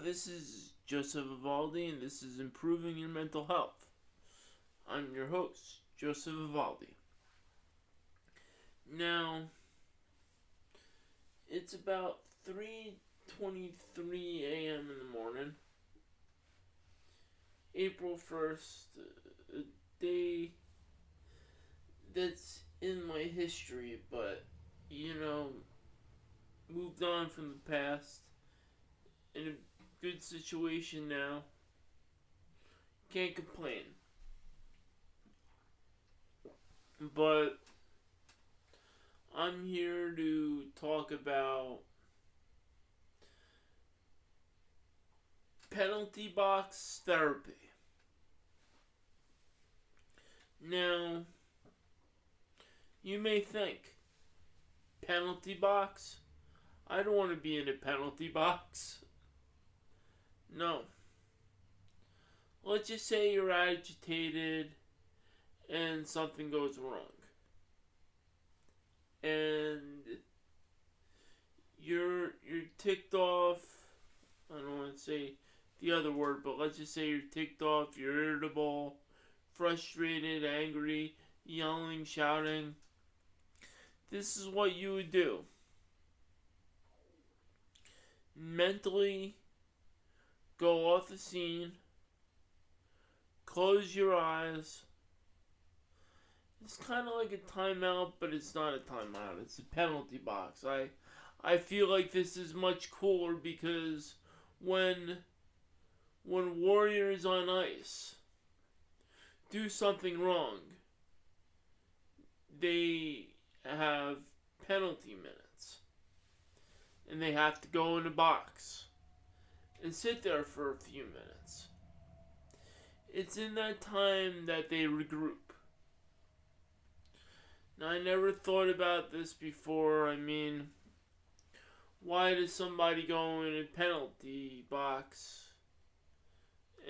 this is Joseph Vivaldi, and this is Improving Your Mental Health. I'm your host, Joseph Vivaldi. Now, it's about 3:23 a.m. in the morning, April 1st, a day that's in my history, but, moved on from the past, in a good situation now. Can't complain. But I'm here to talk about penalty box therapy. Now, you may think, penalty box? I don't want to be in a penalty box. No. Let's just say you're agitated and something goes wrong. And you're ticked off. I don't want to say the other word, but let's just say you're ticked off, you're irritable, frustrated, angry, yelling, shouting. This is what you would do. Mentally go off the scene, close your eyes. It's kind of like a timeout, but it's not a timeout. It's a penalty box. I feel like this is much cooler because when warriors on ice do something wrong, they have penalty minutes. And they have to go in a box and sit there for a few minutes. It's in that time that they regroup. Now, I never thought about this before. I mean, why does somebody go in a penalty box?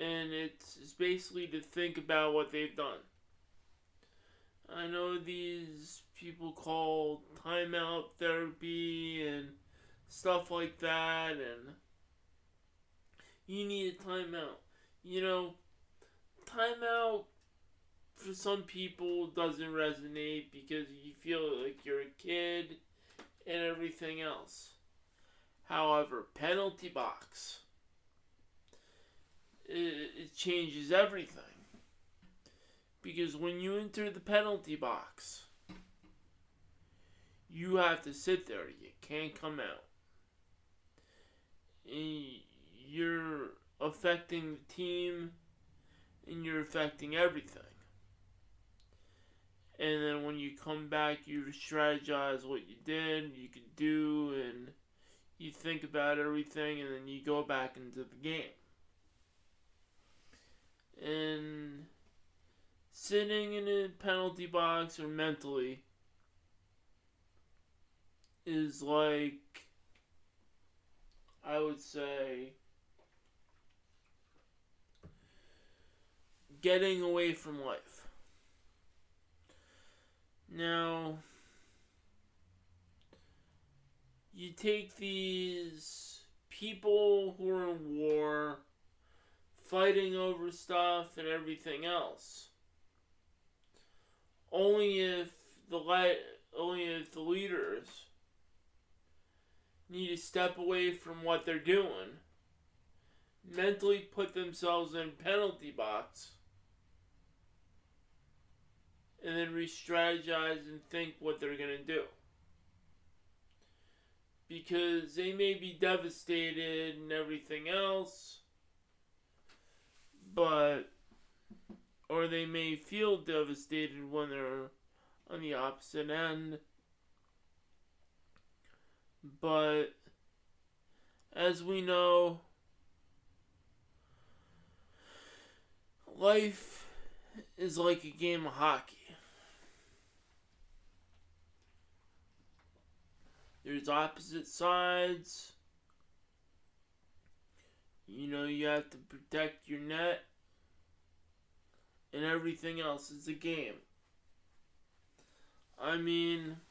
And it's basically to think about what they've done. I know these people call timeout therapy and stuff like that, and you need a timeout. Timeout for some people doesn't resonate because you feel like you're a kid and everything else. However, penalty box, it changes everything. Because when you enter the penalty box, you have to sit there. You can't come out. And you're affecting the team, and you're affecting everything. And then when you come back, you strategize what you did, you could do, and you think about everything, and then you go back into the game. And sitting in a penalty box or mentally is like, I would say, getting away from life. Now, you take these people who are in war, fighting over stuff and everything else. Only if the leaders need to step away from what they're doing, mentally put themselves in a penalty box, and then re-strategize and think what they're going to do. Because they may be devastated and everything else, or they may feel devastated when they're on the opposite end. But as we know, life is like a game of hockey. There's opposite sides. You have to protect your net. And everything else is a game. I mean,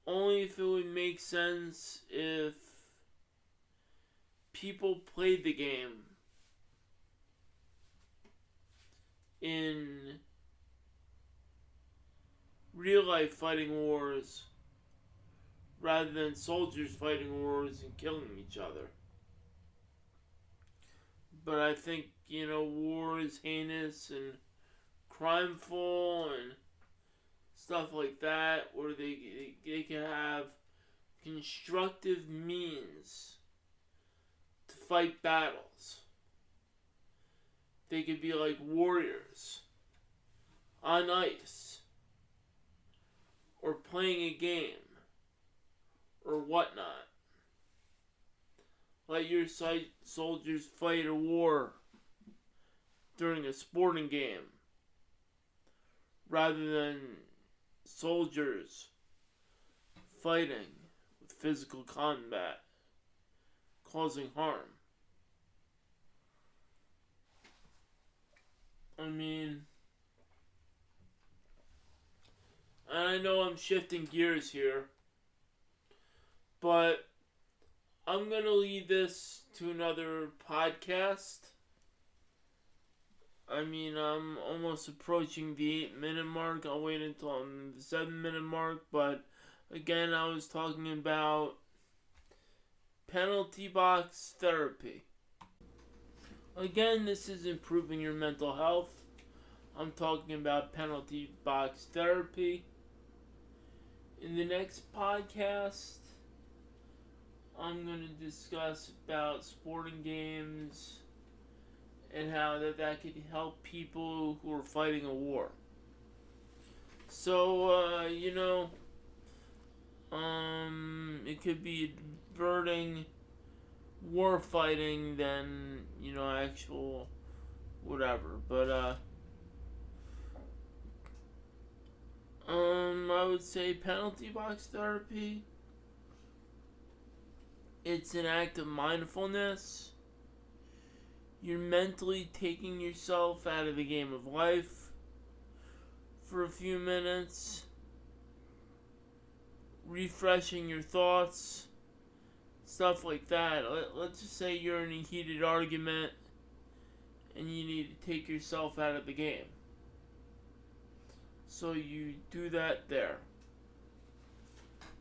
only if it would make sense if people play the game in real life fighting wars rather than soldiers fighting wars and killing each other. But I think, war is heinous and crimeful and stuff like that, where they can have constructive means to fight battles. They could be like warriors on ice or playing a game or whatnot. Let your soldiers fight a war during a sporting game rather than soldiers fighting with physical combat causing harm. I mean, and I know I'm shifting gears here, but I'm going to lead this to another podcast. I mean, I'm almost approaching the 8-minute mark. I'll wait until I'm the 7-minute mark. But again, I was talking about penalty box therapy. Again, this is improving your mental health. I'm talking about penalty box therapy. In the next podcast, I'm going to discuss about sporting games and how that could help people who are fighting a war. So, it could be diverting war fighting than, actual whatever. But, I would say penalty box therapy. It's an act of mindfulness. You're mentally taking yourself out of the game of life for a few minutes, refreshing your thoughts, stuff like that. Let's just say you're in a heated argument and you need to take yourself out of the game. So you do that there.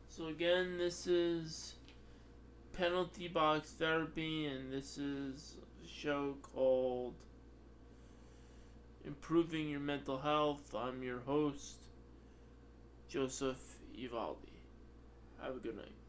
So again, this is penalty box therapy, and this is a show called Improving Your Mental Health. I'm your host, Joseph Ivaldi. Have a good night.